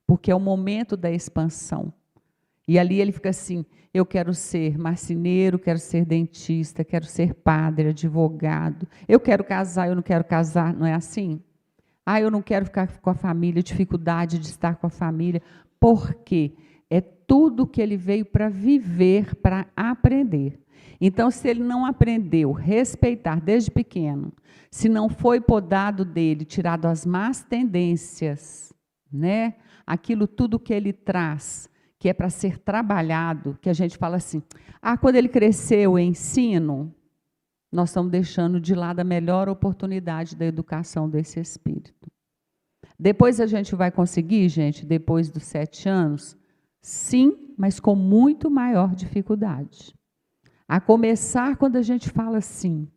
Porque é o momento da expansão. E ali ele fica assim, eu quero ser marceneiro, quero ser dentista, quero ser padre, advogado. Eu quero casar, eu não quero casar, não é assim? Ah, eu não quero ficar com a família, dificuldade de estar com a família. Por quê? É tudo que ele veio para viver, para aprender. Então, se ele não aprendeu a respeitar desde pequeno, se não foi podado dele, tirado as más tendências, né? Aquilo tudo que ele traz, que é para ser trabalhado, que a gente fala assim, quando ele cresceu, eu ensino, nós estamos deixando de lado a melhor oportunidade da educação desse espírito. Depois a gente vai conseguir, gente, depois dos 7 anos? Sim, mas com muito maior dificuldade. A começar quando a gente fala assim,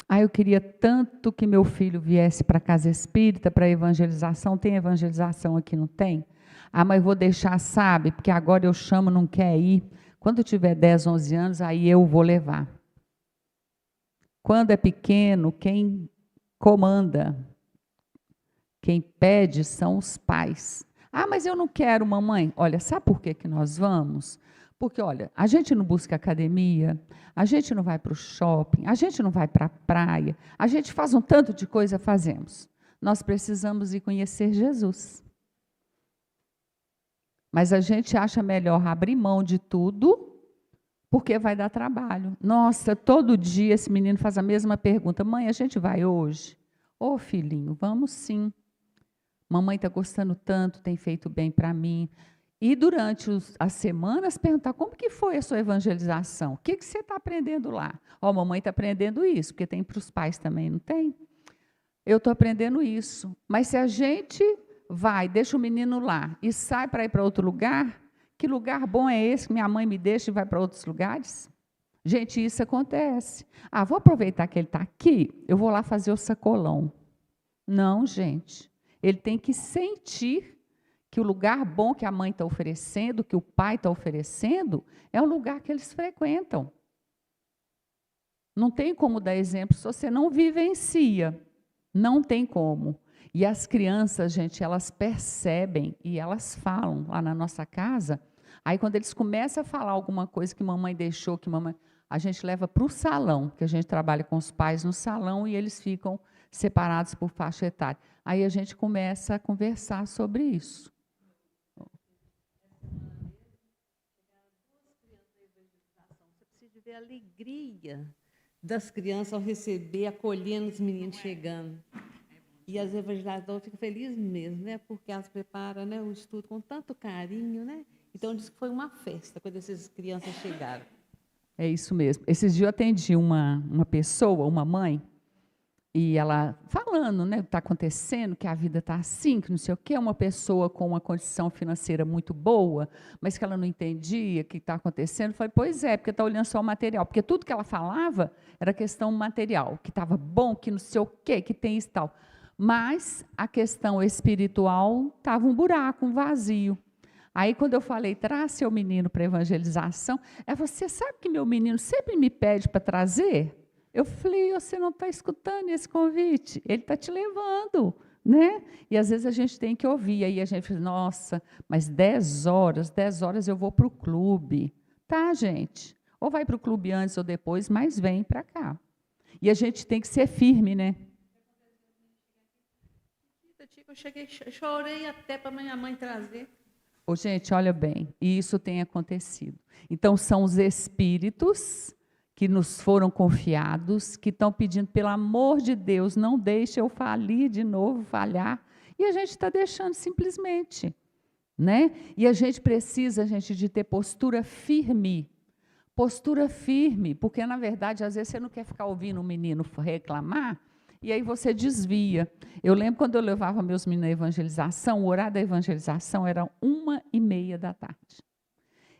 eu queria tanto que meu filho viesse para a casa espírita, para a evangelização. Tem evangelização aqui, não tem? Mas vou deixar, sabe, porque agora eu chamo, não quer ir. Quando tiver 10, 11 anos, aí eu vou levar. Quando é pequeno, quem comanda, quem pede são os pais. Mas eu não quero, mamãe. Olha, sabe por que nós vamos? Porque, olha, a gente não busca academia, a gente não vai para o shopping, a gente não vai para a praia, a gente faz um tanto de coisa, fazemos. Nós precisamos ir conhecer Jesus. Mas a gente acha melhor abrir mão de tudo, porque vai dar trabalho. Nossa, todo dia esse menino faz a mesma pergunta: mãe, a gente vai hoje? Ô, filhinho, vamos sim. Mamãe está gostando tanto, tem feito bem para mim. E durante as semanas perguntar como que foi a sua evangelização. O que você está aprendendo lá? Mamãe está aprendendo isso, porque tem para os pais também, não tem? Eu estou aprendendo isso. Mas se a gente vai, deixa o menino lá e sai para ir para outro lugar, que lugar bom é esse que minha mãe me deixa e vai para outros lugares? Gente, isso acontece. Vou aproveitar que ele está aqui, eu vou lá fazer o sacolão. Não, gente. Ele tem que sentir que o lugar bom que a mãe está oferecendo, que o pai está oferecendo, é o lugar que eles frequentam. Não tem como dar exemplo se você não vivencia. Não tem como. E as crianças, gente, elas percebem e elas falam lá na nossa casa. Aí, quando eles começam a falar alguma coisa que mamãe deixou, a gente leva para o salão, que a gente trabalha com os pais no salão e eles ficam separados por faixa etária. Aí a gente começa a conversar sobre isso. Você precisa ver a alegria das crianças ao receber, acolhendo os meninos chegando. E as evangelizadoras ficam felizes mesmo, né? Porque elas preparam, né, o estudo com tanto carinho, né? Então, diz que foi uma festa quando essas crianças chegaram. É isso mesmo. Esses dias eu atendi uma pessoa, uma mãe, e ela falando, né, o que está acontecendo, que a vida está assim, que não sei o quê, uma pessoa com uma condição financeira muito boa, mas que ela não entendia o que está acontecendo. Eu falei, pois é, porque está olhando só o material, porque tudo que ela falava era questão material, que estava bom, que não sei o quê, que tem isso e tal. Mas a questão espiritual estava um buraco, um vazio. Aí, quando eu falei, traz seu menino para evangelização, ela falou, você sabe que meu menino sempre me pede para trazer? Eu falei, você não está escutando esse convite? Ele está te levando, né? E às vezes a gente tem que ouvir, aí a gente fala, nossa, mas 10 horas eu vou para o clube. Tá, gente? Ou vai para o clube antes ou depois, mas vem para cá. E a gente tem que ser firme, né? Eu cheguei, chorei até para minha mãe trazer. Gente, olha bem, e isso tem acontecido. Então, são os espíritos que nos foram confiados, que estão pedindo, pelo amor de Deus, não deixe eu falir de novo, falhar. E a gente está deixando simplesmente. Né? E a gente precisa, de ter postura firme. Postura firme, porque, na verdade, às vezes você não quer ficar ouvindo o menino reclamar, e aí você desvia. Eu lembro quando eu levava meus meninos à evangelização, o horário da evangelização era 1h30 da tarde.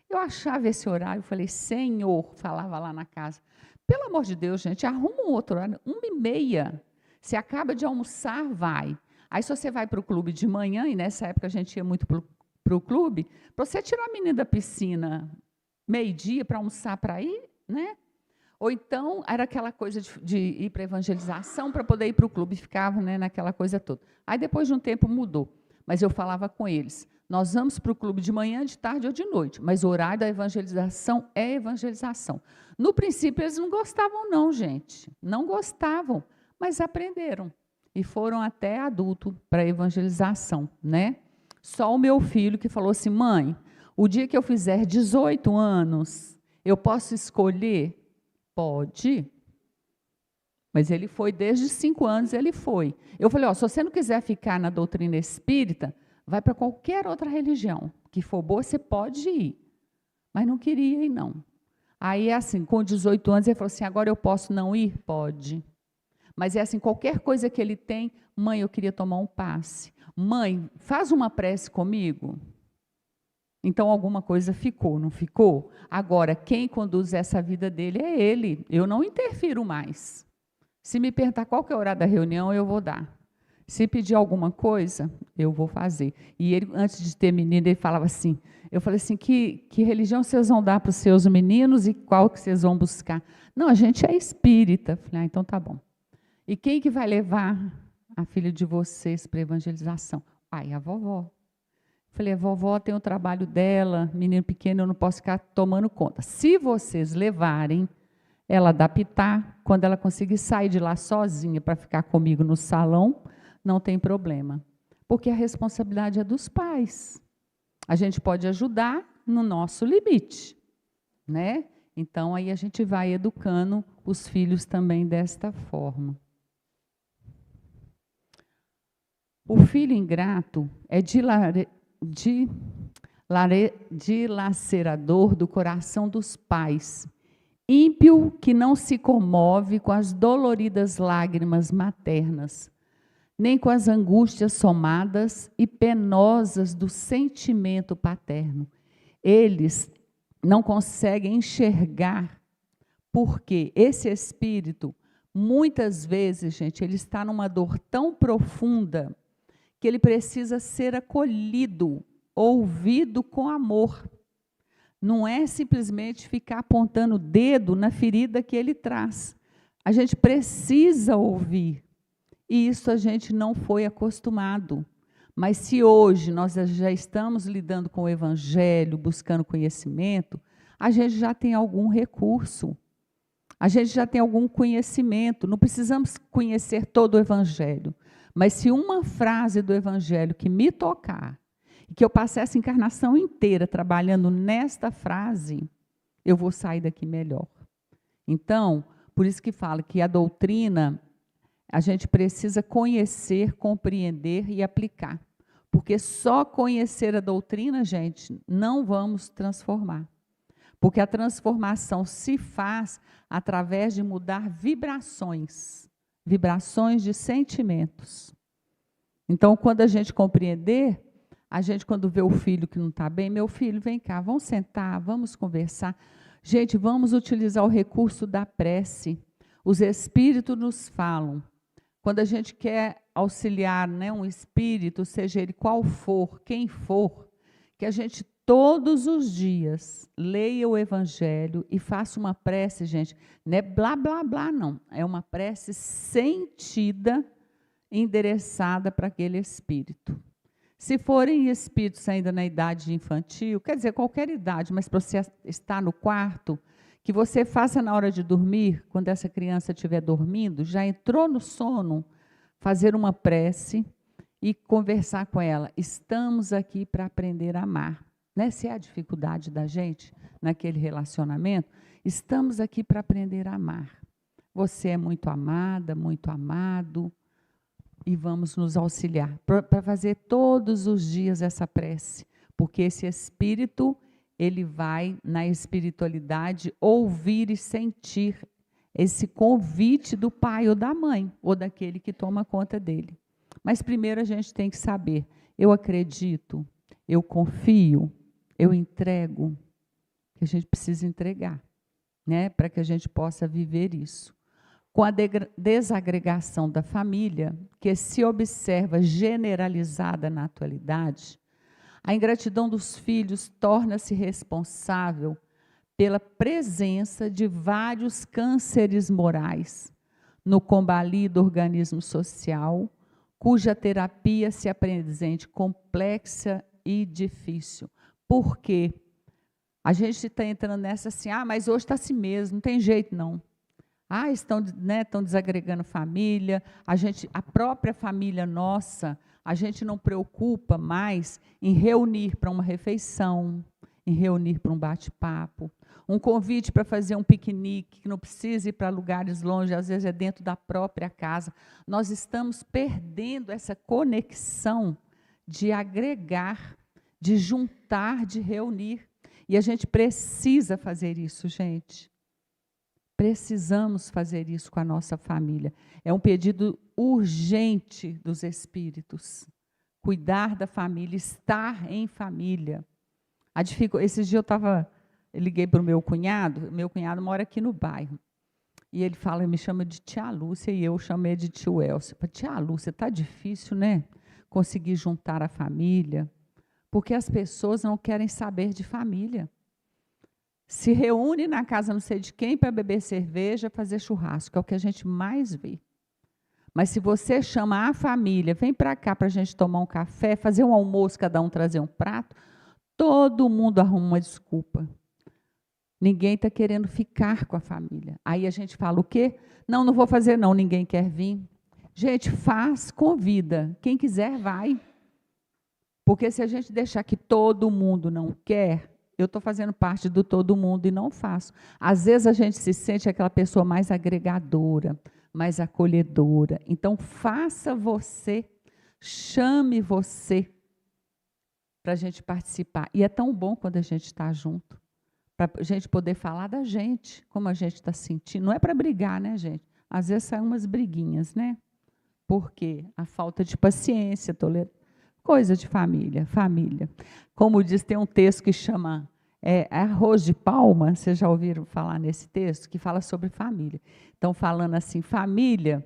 Eu achava esse horário, eu falei, Senhor, falava lá na casa, pelo amor de Deus, gente, arruma um outro horário, 1h30. Você acaba de almoçar, vai. Aí, se você vai para o clube de manhã, e nessa época a gente ia muito para o clube, para você tirar a menina da piscina meio-dia para almoçar para ir, né? Ou então, era aquela coisa de ir para a evangelização para poder ir para o clube, ficava, né, naquela coisa toda. Aí, depois de um tempo, mudou. Mas eu falava com eles, nós vamos para o clube de manhã, de tarde ou de noite, mas o horário da evangelização é evangelização. No princípio, eles não gostavam não, gente. Não gostavam, mas aprenderam. E foram até adulto para a evangelização, né? Só o meu filho que falou assim, mãe, o dia que eu fizer 18 anos, eu posso escolher? Pode. Mas ele foi, desde 5 anos ele foi. Eu falei, se você não quiser ficar na doutrina espírita, vai para qualquer outra religião, que for boa, você pode ir. Mas não queria ir, não. Aí, assim, com 18 anos, ele falou assim, agora eu posso não ir? Pode. Mas é assim, qualquer coisa que ele tem, mãe, eu queria tomar um passe. Mãe, faz uma prece comigo. Então, alguma coisa ficou, não ficou? Agora, quem conduz essa vida dele é ele. Eu não interfiro mais. Se me perguntar qual que é o horário da reunião, eu vou dar. Se pedir alguma coisa, eu vou fazer. E ele, antes de ter menino, ele falava assim, eu falei assim, que religião vocês vão dar para os seus meninos e qual que vocês vão buscar? Não, a gente é espírita. Falei, então tá bom. E quem que vai levar a filha de vocês para a evangelização? Pai, a vovó. Falei, a vovó tem o trabalho dela, menino pequeno, eu não posso ficar tomando conta. Se vocês levarem, ela adaptar, quando ela conseguir sair de lá sozinha para ficar comigo no salão, não tem problema. Porque a responsabilidade é dos pais. A gente pode ajudar no nosso limite, né? Então, aí a gente vai educando os filhos também desta forma. O filho ingrato é dilacerador do coração dos pais, ímpio que não se comove com as doloridas lágrimas maternas, nem com as angústias somadas e penosas do sentimento paterno. Eles não conseguem enxergar, porque esse espírito, muitas vezes, gente, ele está numa dor tão profunda que ele precisa ser acolhido, ouvido com amor. Não é simplesmente ficar apontando o dedo na ferida que ele traz. A gente precisa ouvir. E isso a gente não foi acostumado. Mas se hoje nós já estamos lidando com o Evangelho, buscando conhecimento, a gente já tem algum recurso. A gente já tem algum conhecimento. Não precisamos conhecer todo o Evangelho. Mas se uma frase do Evangelho que me tocar, e que eu passei essa encarnação inteira trabalhando nesta frase, eu vou sair daqui melhor. Então, por isso que fala que a doutrina, a gente precisa conhecer, compreender e aplicar. Porque só conhecer a doutrina, gente, não vamos transformar. Porque a transformação se faz através de mudar vibrações de sentimentos. Então, quando a gente compreender, a gente, quando vê o filho que não está bem, meu filho, vem cá, vamos sentar, vamos conversar. Gente, vamos utilizar o recurso da prece. Os espíritos nos falam. Quando a gente quer auxiliar, né, um espírito, seja ele qual for, quem for, que a gente todos os dias leia o Evangelho e faça uma prece, gente, não é blá, blá, blá, não. É uma prece sentida, endereçada para aquele espírito. Se forem espíritos ainda na idade infantil, quer dizer, qualquer idade, mas para você estar no quarto, que você faça na hora de dormir, quando essa criança estiver dormindo, já entrou no sono, fazer uma prece e conversar com ela. Estamos aqui para aprender a amar. Né? Se é a dificuldade da gente naquele relacionamento, estamos aqui para aprender a amar. Você é muito amada, muito amado, e vamos nos auxiliar para fazer todos os dias essa prece, porque esse espírito, ele vai na espiritualidade ouvir e sentir esse convite do pai ou da mãe, ou daquele que toma conta dele. Mas primeiro a gente tem que saber, eu acredito, eu confio, eu entrego, que a gente precisa entregar, né, para que a gente possa viver isso. Com a desagregação da família, que se observa generalizada na atualidade, a ingratidão dos filhos torna-se responsável pela presença de vários cânceres morais no combalido organismo social, cuja terapia se apresente complexa e difícil. Por quê? A gente está entrando nessa assim, mas hoje está assim mesmo, não tem jeito não. Estão desagregando família, a própria família nossa, a gente não preocupa mais em reunir para uma refeição, em reunir para um bate-papo, um convite para fazer um piquenique, que não precisa ir para lugares longe, às vezes é dentro da própria casa. Nós estamos perdendo essa conexão de agregar, de juntar, de reunir. E a gente precisa fazer isso, gente. Precisamos fazer isso com a nossa família. É um pedido urgente dos espíritos. Cuidar da família, estar em família. Esses dias eu liguei para o meu cunhado mora aqui no bairro, e ele me chama de tia Lúcia, e eu chamei de tio Elcio. Falei, tia Lúcia, está difícil, né? Conseguir juntar a família, porque as pessoas não querem saber de família. Se reúne na casa não sei de quem para beber cerveja, fazer churrasco, é o que a gente mais vê. Mas se você chama a família, vem para cá para a gente tomar um café, fazer um almoço, cada um trazer um prato, todo mundo arruma uma desculpa. Ninguém está querendo ficar com a família. Aí a gente fala o quê? Não, não vou fazer não, ninguém quer vir. Gente, convida. Quem quiser, vai. Porque se a gente deixar que todo mundo não quer, eu estou fazendo parte do todo mundo e não faço. Às vezes a gente se sente aquela pessoa mais agregadora, mais acolhedora. Então, faça você, chame você para a gente participar. E é tão bom quando a gente está junto, para a gente poder falar da gente, como a gente está sentindo. Não é para brigar, né, gente? Às vezes saem umas briguinhas, né? Porque a falta de paciência, coisa de família. Como diz, tem um texto que chama Arroz de Palma, vocês já ouviram falar nesse texto? Que fala sobre família. Então, falando assim, família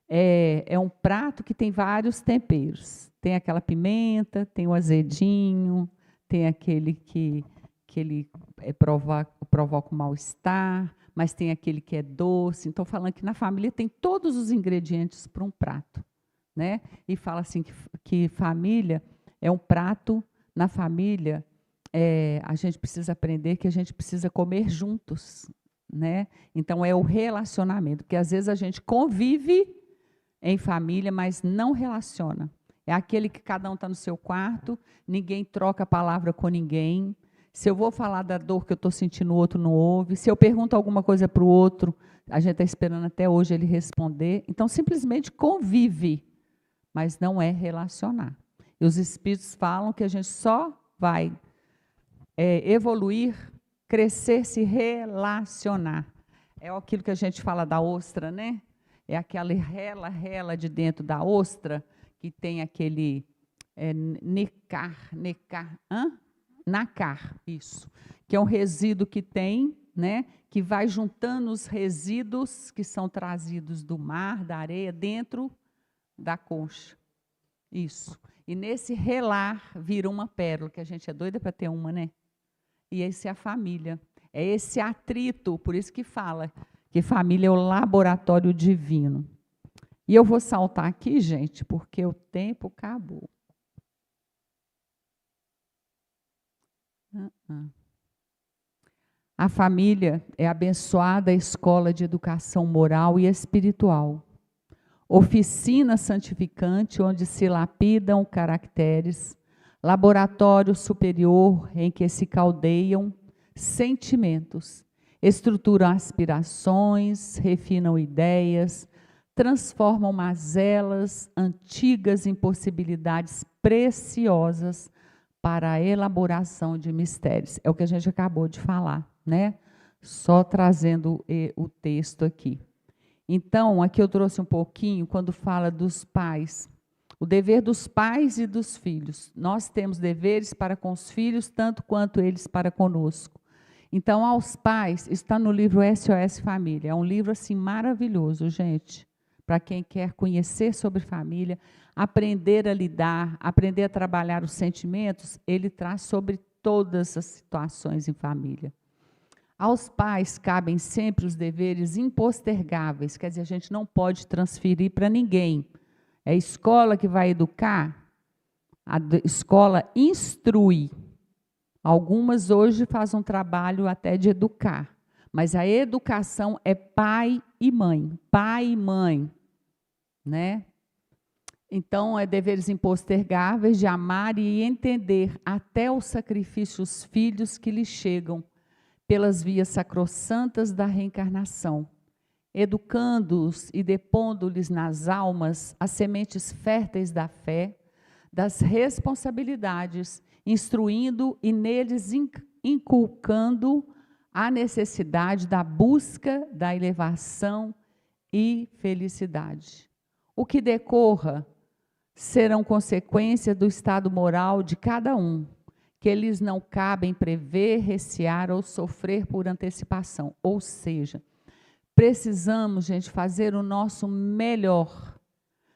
é um prato que tem vários temperos. Tem aquela pimenta, tem o azedinho, tem aquele que ele provoca o mal-estar, mas tem aquele que é doce. Então, falando que na família tem todos os ingredientes para um prato, né? E fala assim que família é um prato. Na família, a gente precisa aprender que a gente precisa comer juntos, né? Então, é o relacionamento, porque às vezes a gente convive em família, mas não relaciona. É aquele que cada um está no seu quarto, ninguém troca a palavra com ninguém. Se eu vou falar da dor que eu estou sentindo, o outro não ouve. Se eu pergunto alguma coisa para o outro, a gente está esperando até hoje ele responder. Então, simplesmente convive, mas não é relacionar. E os espíritos falam que a gente só vai evoluir, crescer, se relacionar. É aquilo que a gente fala da ostra, né? É aquela rela de dentro da ostra, que tem aquele nacar, isso, que é um resíduo que tem, né, que vai juntando os resíduos que são trazidos do mar, da areia, dentro da concha. Isso. E nesse relar vira uma pérola, que a gente é doida para ter uma, né? E esse é a família. É esse atrito, por isso que fala que família é o laboratório divino. E eu vou saltar aqui, gente, porque o tempo acabou. A família é a abençoada escola de educação moral e espiritual. Oficina santificante onde se lapidam caracteres, laboratório superior em que se caldeiam sentimentos, estruturam aspirações, refinam ideias, transformam mazelas antigas em possibilidades preciosas para a elaboração de mistérios. É o que a gente acabou de falar, né? Só trazendo o texto aqui. Então, aqui eu trouxe um pouquinho, quando fala dos pais, o dever dos pais e dos filhos. Nós temos deveres para com os filhos, tanto quanto eles para conosco. Então, aos pais, está no livro SOS Família. É um livro assim maravilhoso, gente, para quem quer conhecer sobre família, aprender a lidar, aprender a trabalhar os sentimentos, ele traz sobre todas as situações em família. Aos pais cabem sempre os deveres impostergáveis, quer dizer, a gente não pode transferir para ninguém. É a escola que vai educar, a escola instrui. Algumas hoje fazem um trabalho até de educar, mas a educação é pai e mãe, né? Então, é deveres impostergáveis de amar e entender até os sacrifícios filhos que lhes chegam pelas vias sacrossantas da reencarnação, educando-os e depondo-lhes nas almas as sementes férteis da fé, das responsabilidades, instruindo e neles inculcando a necessidade da busca da elevação e felicidade. O que decorra serão consequências do estado moral de cada um, que lhes não cabem prever, recear ou sofrer por antecipação. Ou seja, precisamos, gente, fazer o nosso melhor,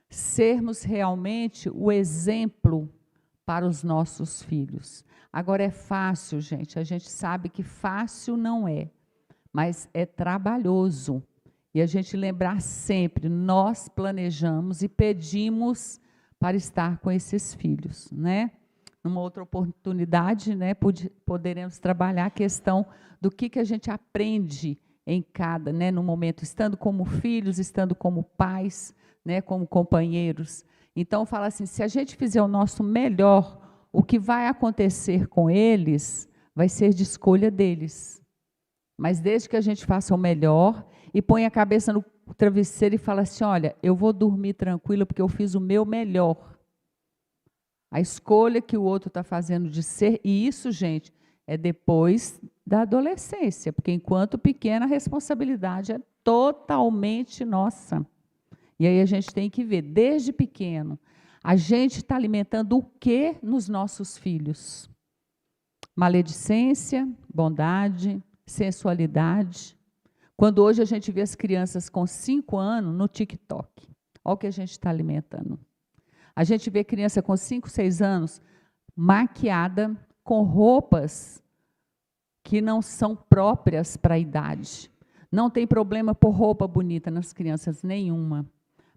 sermos realmente o exemplo para os nossos filhos. Agora é fácil, gente, a gente sabe que fácil não é, mas é trabalhoso. E a gente lembrar sempre, nós planejamos e pedimos para estar com esses filhos, né? Numa outra oportunidade, né, poderemos trabalhar a questão do que a gente aprende em cada, né, no momento, estando como filhos, estando como pais, né, como companheiros. Então, fala assim, se a gente fizer o nosso melhor, o que vai acontecer com eles vai ser de escolha deles. Mas desde que a gente faça o melhor e põe a cabeça no travesseiro e fala assim, olha, eu vou dormir tranquila porque eu fiz o meu melhor. A escolha que o outro está fazendo de ser, e isso, gente, é depois da adolescência, porque enquanto pequena a responsabilidade é totalmente nossa. E aí a gente tem que ver, desde pequeno, a gente está alimentando o que nos nossos filhos? Maledicência, bondade, sensualidade. Quando hoje a gente vê as crianças com 5 anos no TikTok, olha o que a gente está alimentando. A gente vê criança com 5, 6 anos maquiada com roupas que não são próprias para a idade. Não tem problema por roupa bonita nas crianças, nenhuma.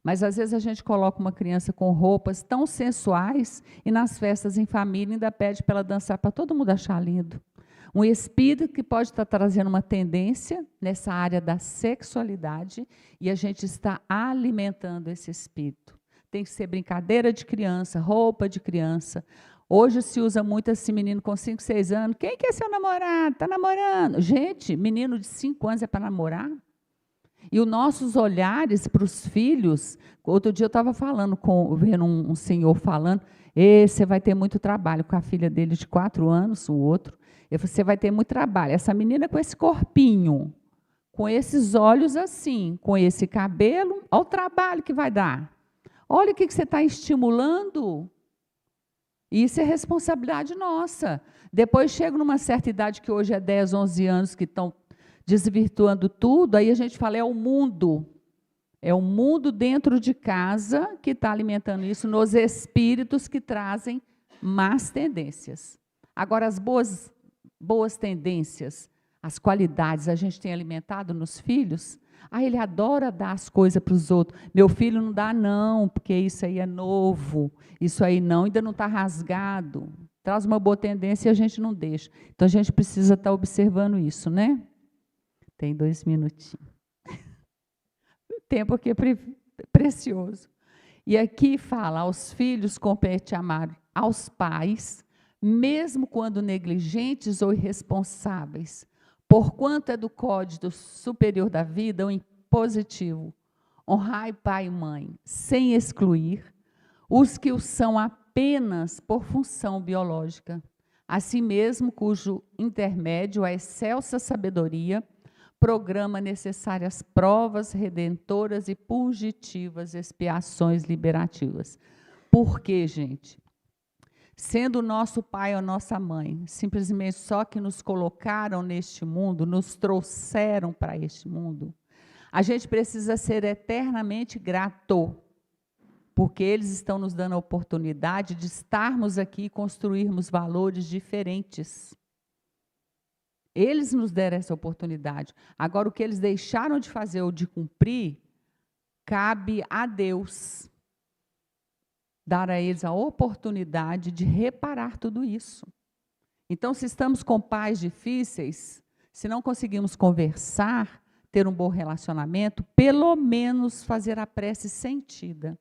Mas, às vezes, a gente coloca uma criança com roupas tão sensuais e nas festas em família ainda pede para ela dançar para todo mundo achar lindo. Um espírito que pode estar trazendo uma tendência nessa área da sexualidade e a gente está alimentando esse espírito. Tem que ser brincadeira de criança, roupa de criança. Hoje se usa muito esse menino com 5, 6 anos. Quem que é seu namorado? Está namorando. Gente, menino de 5 anos é para namorar? E os nossos olhares para os filhos, outro dia eu estava vendo um senhor falando, você vai ter muito trabalho com a filha dele de 4 anos, o outro. Eu falei, você vai ter muito trabalho. Essa menina com esse corpinho, com esses olhos assim, com esse cabelo, olha o trabalho que vai dar. Olha o que você está estimulando. Isso é responsabilidade nossa. Depois chega numa certa idade, que hoje é 10, 11 anos, que estão desvirtuando tudo, aí a gente fala, é o mundo. É o mundo dentro de casa que está alimentando isso, nos espíritos que trazem más tendências. Agora, as boas tendências, as qualidades, a gente tem alimentado nos filhos. Ele adora dar as coisas para os outros. Meu filho não dá não, porque isso aí é novo, isso aí não, ainda não está rasgado. Traz uma boa tendência e a gente não deixa. Então, a gente precisa estar observando isso, né? Tem 2 minutinhos. O tempo aqui é precioso. E aqui fala, aos filhos compete amar aos pais, mesmo quando negligentes ou irresponsáveis, porquanto é do Código Superior da Vida, o impositivo, honrai pai e mãe, sem excluir os que o são apenas por função biológica, assim mesmo cujo intermédio a excelsa sabedoria programa necessárias provas redentoras e purgativas, expiações liberativas. Por quê, gente? Sendo o nosso pai ou nossa mãe, simplesmente só que nos colocaram neste mundo, nos trouxeram para este mundo, a gente precisa ser eternamente grato, porque eles estão nos dando a oportunidade de estarmos aqui e construirmos valores diferentes. Eles nos deram essa oportunidade. Agora, o que eles deixaram de fazer ou de cumprir, cabe a Deus dar a eles a oportunidade de reparar tudo isso. Então, se estamos com pais difíceis, se não conseguimos conversar, ter um bom relacionamento, pelo menos fazer a prece sentida,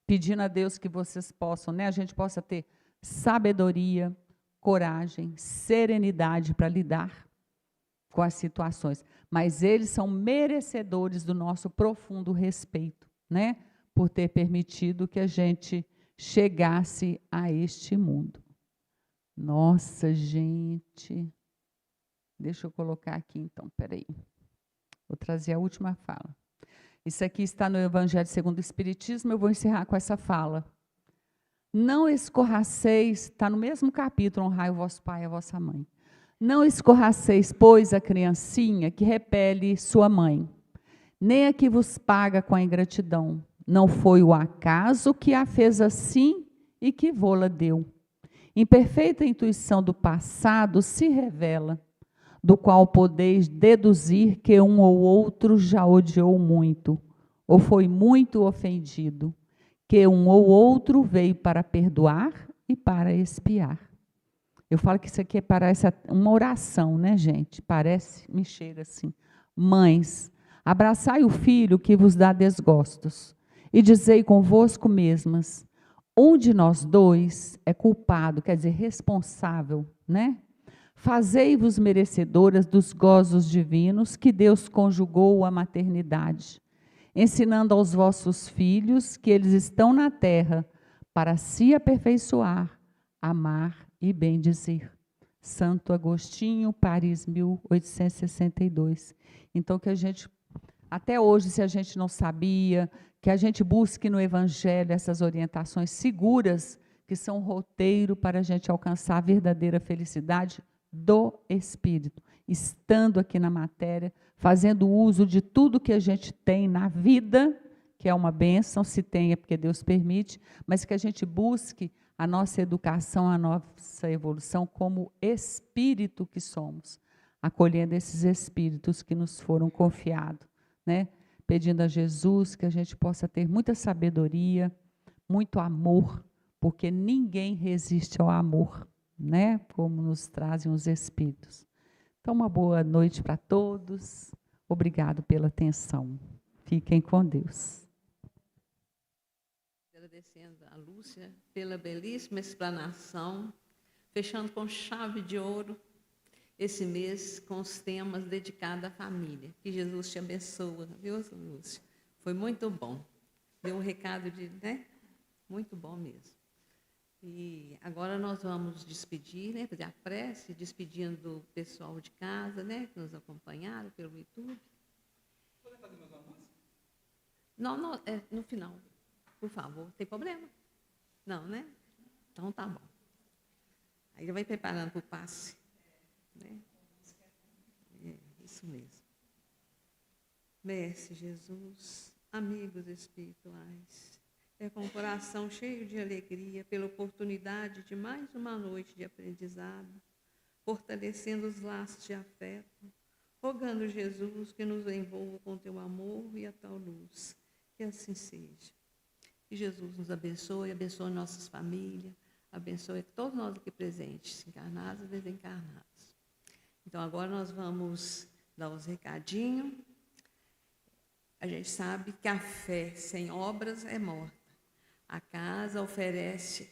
pedindo a Deus que vocês possam, né, a gente possa ter sabedoria, coragem, serenidade para lidar com as situações. Mas eles são merecedores do nosso profundo respeito, né? Por ter permitido que a gente chegasse a este mundo. Nossa, gente. Deixa eu colocar aqui, então, peraí. Vou trazer a última fala. Isso aqui está no Evangelho segundo o Espiritismo, eu vou encerrar com essa fala. Não escorraceis, está no mesmo capítulo, honrai o vosso pai e a vossa mãe. Não escorraceis, pois, a criancinha que repele sua mãe, nem a que vos paga com a ingratidão. Não foi o acaso que a fez assim e que vô-la deu. Em perfeita intuição do passado se revela, do qual podeis deduzir que um ou outro já odiou muito, ou foi muito ofendido, que um ou outro veio para perdoar e para expiar. Eu falo que isso aqui parece uma oração, né, gente? Parece, me chega assim. Mães, abraçai o filho que vos dá desgostos, e dizei convosco mesmas, um de nós dois é culpado, quer dizer, responsável, né? Fazei-vos merecedoras dos gozos divinos que Deus conjugou à maternidade, ensinando aos vossos filhos que eles estão na terra para se aperfeiçoar, amar e bendizer. Santo Agostinho, Paris, 1862. Então, que a gente, até hoje, se a gente não sabia, que a gente busque no Evangelho essas orientações seguras, que são um roteiro para a gente alcançar a verdadeira felicidade do Espírito, estando aqui na matéria, fazendo uso de tudo que a gente tem na vida, que é uma bênção, se tem é porque Deus permite, mas que a gente busque a nossa educação, a nossa evolução como espírito que somos, acolhendo esses espíritos que nos foram confiados, né? Pedindo a Jesus que a gente possa ter muita sabedoria, muito amor, porque ninguém resiste ao amor, né? Como nos trazem os espíritos. Então, uma boa noite para todos. Obrigado pela atenção. Fiquem com Deus. Agradecendo a Lúcia pela belíssima explanação, fechando com chave de ouro esse mês com os temas dedicados à família. Que Jesus te abençoe, viu, Lúcia? Foi muito bom. Deu um recado de, né? Muito bom mesmo. E agora nós vamos despedir, né? Fazer a prece, despedindo do pessoal de casa, né? Que nos acompanharam pelo YouTube. Pode fazer mais uma música? Não, é no final. Por favor, tem problema? Não, né? Então tá bom. Aí já vai preparando para o passe. Né? É, isso mesmo. Mestre Jesus, amigos espirituais, é com o coração cheio de alegria pela oportunidade de mais uma noite de aprendizado, fortalecendo os laços de afeto, rogando Jesus que nos envolva com teu amor e a tua luz. Que assim seja. Que Jesus nos abençoe nossas famílias, abençoe todos nós aqui presentes, encarnados e desencarnados. Então, agora nós vamos dar os recadinhos. A gente sabe que a fé sem obras é morta. A casa oferece